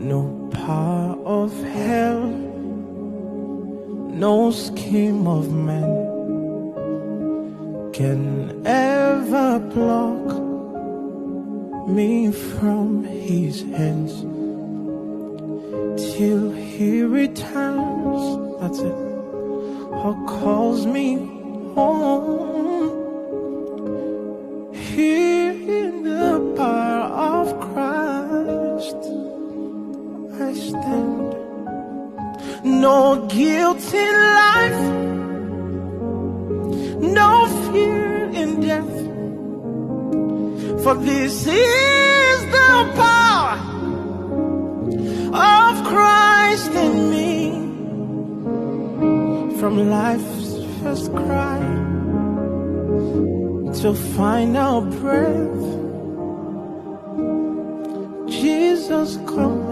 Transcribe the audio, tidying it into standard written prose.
No power of hell, no scheme of man can ever block me from his hands till he returns. That's it. Or calls me home. Here in the power of Christ I stand. No guilt in life, no fear in death, for this is the power of Christ in me. From life's first cry till final breath, Jesus come.